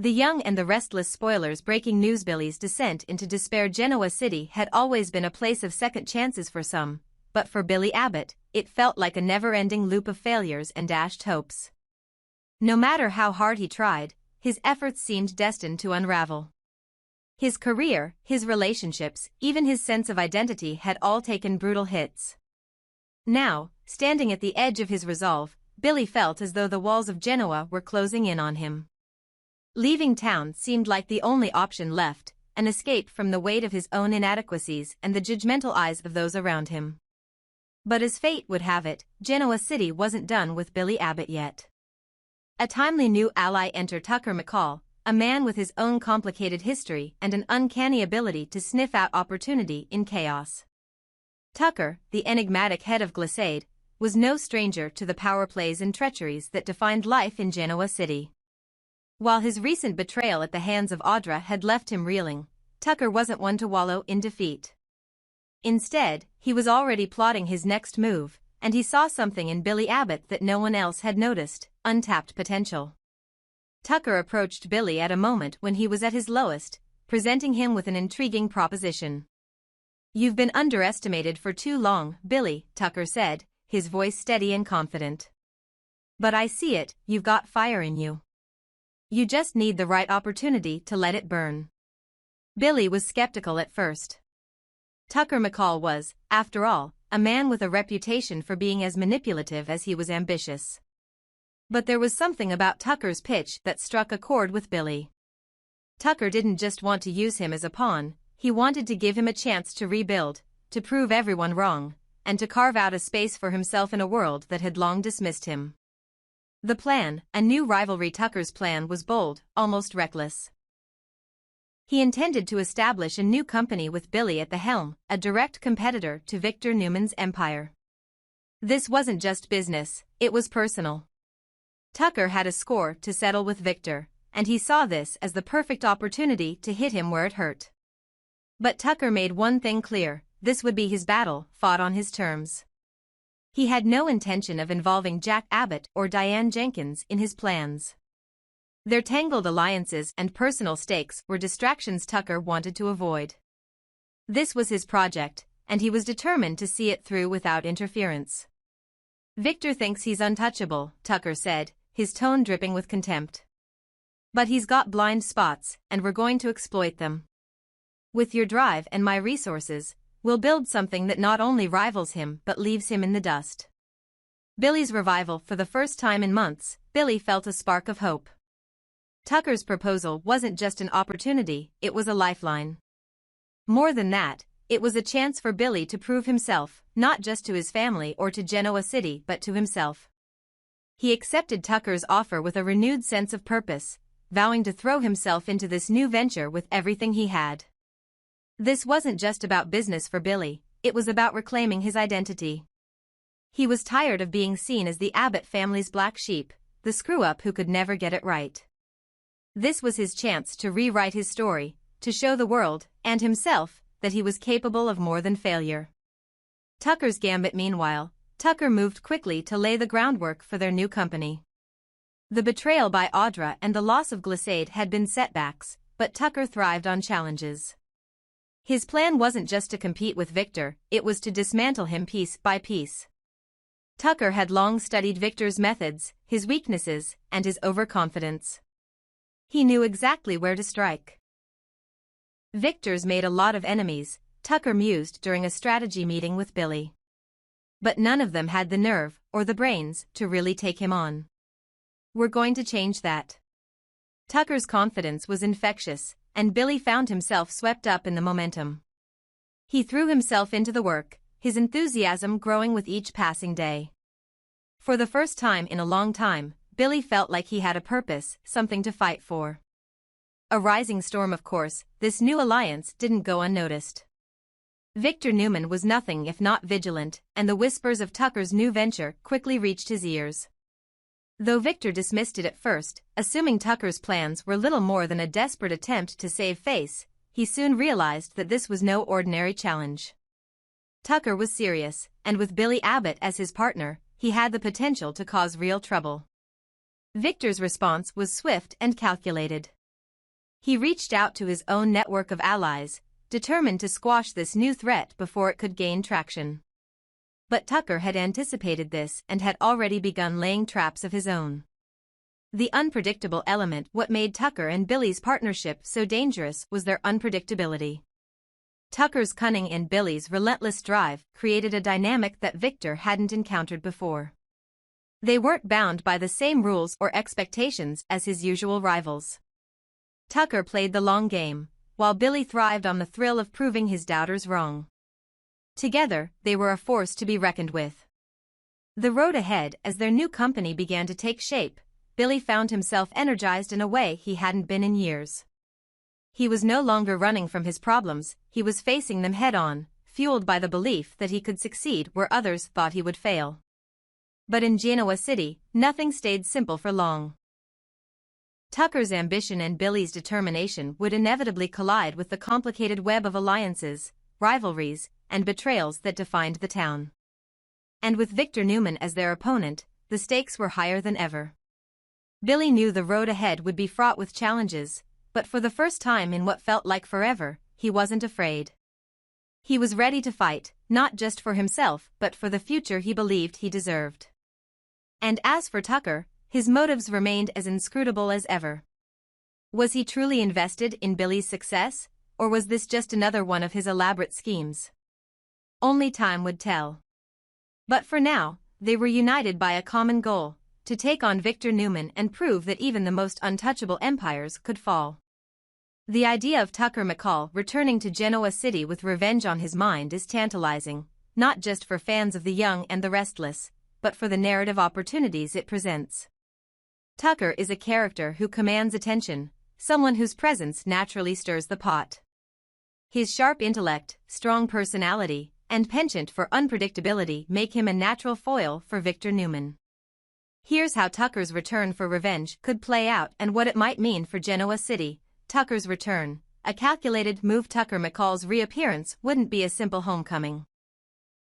The young and the restless spoilers breaking news. Billy's descent into despair. Genoa City had always been a place of second chances for some, but for Billy Abbott, it felt like a never-ending loop of failures and dashed hopes. No matter how hard he tried, his efforts seemed destined to unravel. His career, his relationships, even his sense of identity had all taken brutal hits. Now, standing at the edge of his resolve, Billy felt as though the walls of Genoa were closing in on him. Leaving town seemed like the only option left, an escape from the weight of his own inadequacies and the judgmental eyes of those around him. But as fate would have it, Genoa City wasn't done with Billy Abbott yet. A timely new ally entered Tucker McCall, a man with his own complicated history and an uncanny ability to sniff out opportunity in chaos. Tucker, the enigmatic head of Glissade, was no stranger to the power plays and treacheries that defined life in Genoa City. While his recent betrayal at the hands of Audra had left him reeling, Tucker wasn't one to wallow in defeat. Instead, he was already plotting his next move, and he saw something in Billy Abbott that no one else had noticed: untapped potential. Tucker approached Billy at a moment when he was at his lowest, presenting him with an intriguing proposition. "You've been underestimated for too long, Billy," Tucker said, his voice steady and confident. "But I see it, you've got fire in you. You just need the right opportunity to let it burn." Billy was skeptical at first. Tucker McCall was, after all, a man with a reputation for being as manipulative as he was ambitious. But there was something about Tucker's pitch that struck a chord with Billy. Tucker didn't just want to use him as a pawn, he wanted to give him a chance to rebuild, to prove everyone wrong, and to carve out a space for himself in a world that had long dismissed him. The plan, a new rivalry. Tucker's plan was bold, almost reckless. He intended to establish a new company with Billy at the helm, a direct competitor to Victor Newman's empire. This wasn't just business, it was personal. Tucker had a score to settle with Victor, and he saw this as the perfect opportunity to hit him where it hurt. But Tucker made one thing clear: this would be his battle, fought on his terms. He had no intention of involving Jack Abbott or Diane Jenkins in his plans. Their tangled alliances and personal stakes were distractions Tucker wanted to avoid. This was his project, and he was determined to see it through without interference. "Victor thinks he's untouchable," Tucker said, his tone dripping with contempt. "But he's got blind spots, and we're going to exploit them. With your drive and my resources, we'll build something that not only rivals him but leaves him in the dust." Billy's revival. For the first time in months, Billy felt a spark of hope. Tucker's proposal wasn't just an opportunity, it was a lifeline. More than that, it was a chance for Billy to prove himself, not just to his family or to Genoa City but to himself. He accepted Tucker's offer with a renewed sense of purpose, vowing to throw himself into this new venture with everything he had. This wasn't just about business for Billy, it was about reclaiming his identity. He was tired of being seen as the Abbott family's black sheep, the screw-up who could never get it right. This was his chance to rewrite his story, to show the world, and himself, that he was capable of more than failure. Tucker's gambit. Meanwhile, Tucker moved quickly to lay the groundwork for their new company. The betrayal by Audra and the loss of Glissade had been setbacks, but Tucker thrived on challenges. His plan wasn't just to compete with Victor, it was to dismantle him piece by piece. Tucker had long studied Victor's methods, his weaknesses, and his overconfidence. He knew exactly where to strike. Victor's made a lot of enemies, Tucker mused during a strategy meeting with Billy. But none of them had the nerve, or the brains, to really take him on. "We're going to change that." Tucker's confidence was infectious, and Billy found himself swept up in the momentum. He threw himself into the work, his enthusiasm growing with each passing day. For the first time in a long time, Billy felt like he had a purpose, something to fight for. A rising storm. Of course, this new alliance didn't go unnoticed. Victor Newman was nothing if not vigilant, and the whispers of Tucker's new venture quickly reached his ears. Though Victor dismissed it at first, assuming Tucker's plans were little more than a desperate attempt to save face, he soon realized that this was no ordinary challenge. Tucker was serious, and with Billy Abbott as his partner, he had the potential to cause real trouble. Victor's response was swift and calculated. He reached out to his own network of allies, determined to squash this new threat before it could gain traction. But Tucker had anticipated this and had already begun laying traps of his own. The unpredictable element what made Tucker and Billy's partnership so dangerous was their unpredictability. Tucker's cunning and Billy's relentless drive created a dynamic that Victor hadn't encountered before. They weren't bound by the same rules or expectations as his usual rivals. Tucker played the long game, while Billy thrived on the thrill of proving his doubters wrong. Together, they were a force to be reckoned with. The road ahead as their new company began to take shape, Billy found himself energized in a way he hadn't been in years. He was no longer running from his problems, he was facing them head-on, fueled by the belief that he could succeed where others thought he would fail. But in Genoa City, nothing stayed simple for long. Tucker's ambition and Billy's determination would inevitably collide with the complicated web of alliances, rivalries, and betrayals that defined the town. And with Victor Newman as their opponent, the stakes were higher than ever. Billy knew the road ahead would be fraught with challenges, but for the first time in what felt like forever, he wasn't afraid. He was ready to fight, not just for himself but for the future he believed he deserved. And as for Tucker, his motives remained as inscrutable as ever. Was he truly invested in Billy's success, or was this just another one of his elaborate schemes? Only time would tell. But for now, they were united by a common goal: to take on Victor Newman and prove that even the most untouchable empires could fall. The idea of Tucker McCall returning to Genoa City with revenge on his mind is tantalizing, not just for fans of the young and the restless, but for the narrative opportunities it presents. Tucker is a character who commands attention, someone whose presence naturally stirs the pot. His sharp intellect, strong personality, and penchant for unpredictability make him a natural foil for Victor Newman. Here's how Tucker's return for revenge could play out and what it might mean for Genoa City. Tucker's return, a calculated move. Tucker McCall's reappearance wouldn't be a simple homecoming.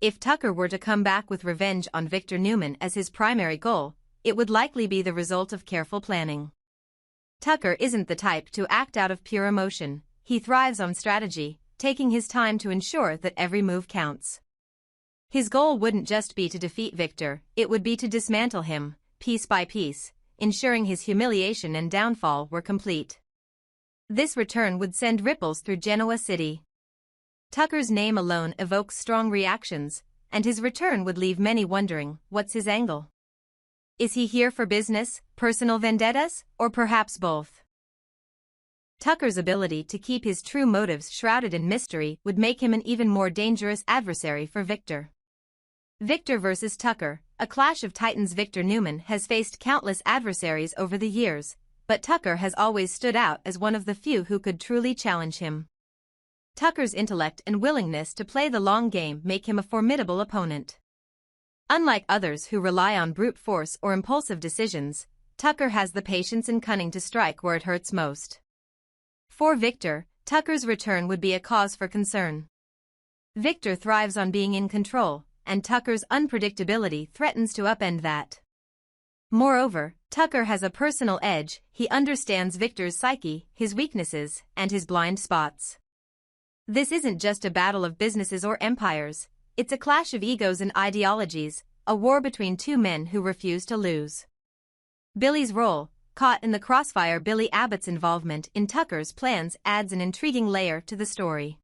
If Tucker were to come back with revenge on Victor Newman as his primary goal, it would likely be the result of careful planning. Tucker isn't the type to act out of pure emotion, he thrives on strategy, taking his time to ensure that every move counts. His goal wouldn't just be to defeat Victor, it would be to dismantle him, piece by piece, ensuring his humiliation and downfall were complete. This return would send ripples through Genoa City. Tucker's name alone evokes strong reactions, and his return would leave many wondering, what's his angle? Is he here for business, personal vendettas, or perhaps both? Tucker's ability to keep his true motives shrouded in mystery would make him an even more dangerous adversary for Victor. Victor versus Tucker, a clash of titans. Victor Newman has faced countless adversaries over the years, but Tucker has always stood out as one of the few who could truly challenge him. Tucker's intellect and willingness to play the long game make him a formidable opponent. Unlike others who rely on brute force or impulsive decisions, Tucker has the patience and cunning to strike where it hurts most. For Victor, Tucker's return would be a cause for concern. Victor thrives on being in control, and Tucker's unpredictability threatens to upend that. Moreover, Tucker has a personal edge. He understands Victor's psyche, his weaknesses, and his blind spots. This isn't just a battle of businesses or empires, it's a clash of egos and ideologies, a war between two men who refuse to lose. Billy's role, caught in the crossfire. Billy Abbott's involvement in Tucker's plans adds an intriguing layer to the story.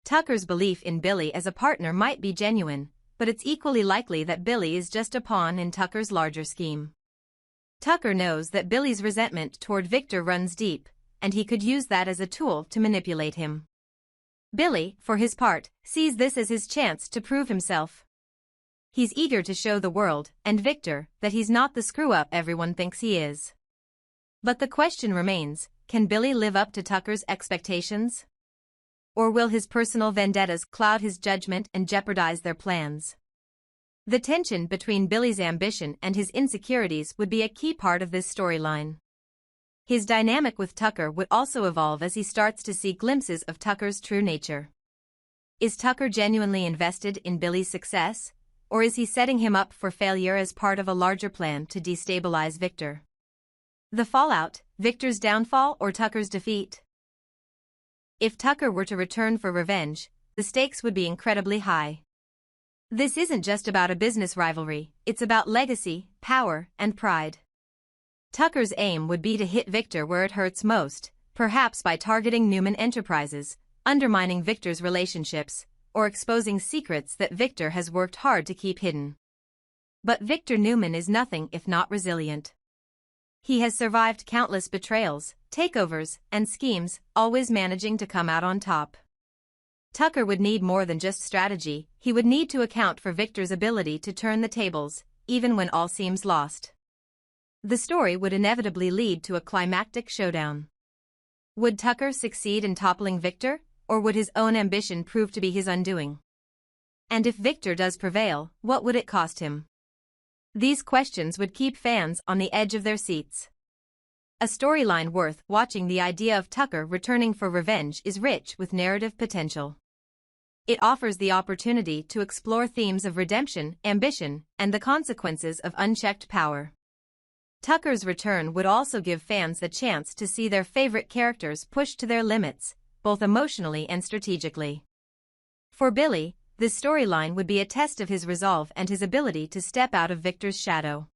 Tucker's belief in Billy as a partner might be genuine, but it's equally likely that Billy is just a pawn in Tucker's larger scheme. Tucker knows that Billy's resentment toward Victor runs deep, and he could use that as a tool to manipulate him. Billy, for his part, sees this as his chance to prove himself. He's eager to show the world, and Victor, that he's not the screw-up everyone thinks he is. But the question remains, can Billy live up to Tucker's expectations? Or will his personal vendettas cloud his judgment and jeopardize their plans? The tension between Billy's ambition and his insecurities would be a key part of this storyline. His dynamic with Tucker would also evolve as he starts to see glimpses of Tucker's true nature. Is Tucker genuinely invested in Billy's success, or is he setting him up for failure as part of a larger plan to destabilize Victor? The fallout, Victor's downfall or Tucker's defeat? If Tucker were to return for revenge, the stakes would be incredibly high. This isn't just about a business rivalry, it's about legacy, power, and pride. Tucker's aim would be to hit Victor where it hurts most, perhaps by targeting Newman Enterprises, undermining Victor's relationships, or exposing secrets that Victor has worked hard to keep hidden. But Victor Newman is nothing if not resilient. He has survived countless betrayals, takeovers, and schemes, always managing to come out on top. Tucker would need more than just strategy, he would need to account for Victor's ability to turn the tables, even when all seems lost. The story would inevitably lead to a climactic showdown. Would Tucker succeed in toppling Victor, or would his own ambition prove to be his undoing? And if Victor does prevail, what would it cost him? These questions would keep fans on the edge of their seats. A storyline worth watching. The idea of Tucker returning for revenge is rich with narrative potential. It offers the opportunity to explore themes of redemption, ambition, and the consequences of unchecked power. Tucker's return would also give fans the chance to see their favorite characters pushed to their limits, both emotionally and strategically. For Billy, this storyline would be a test of his resolve and his ability to step out of Victor's shadow.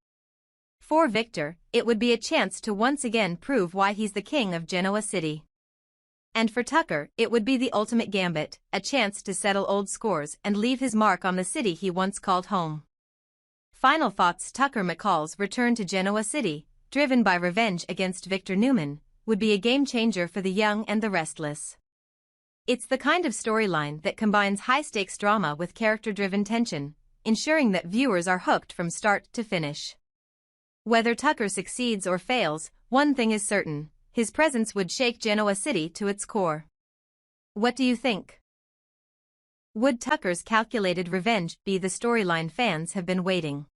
For Victor, it would be a chance to once again prove why he's the king of Genoa City. And for Tucker, it would be the ultimate gambit, a chance to settle old scores and leave his mark on the city he once called home. Final thoughts. Tucker McCall's return to Genoa City, driven by revenge against Victor Newman, would be a game-changer for the young and the restless. It's the kind of storyline that combines high-stakes drama with character-driven tension, ensuring that viewers are hooked from start to finish. Whether Tucker succeeds or fails, one thing is certain, his presence would shake Genoa City to its core. What do you think? Would Tucker's calculated revenge be the storyline fans have been waiting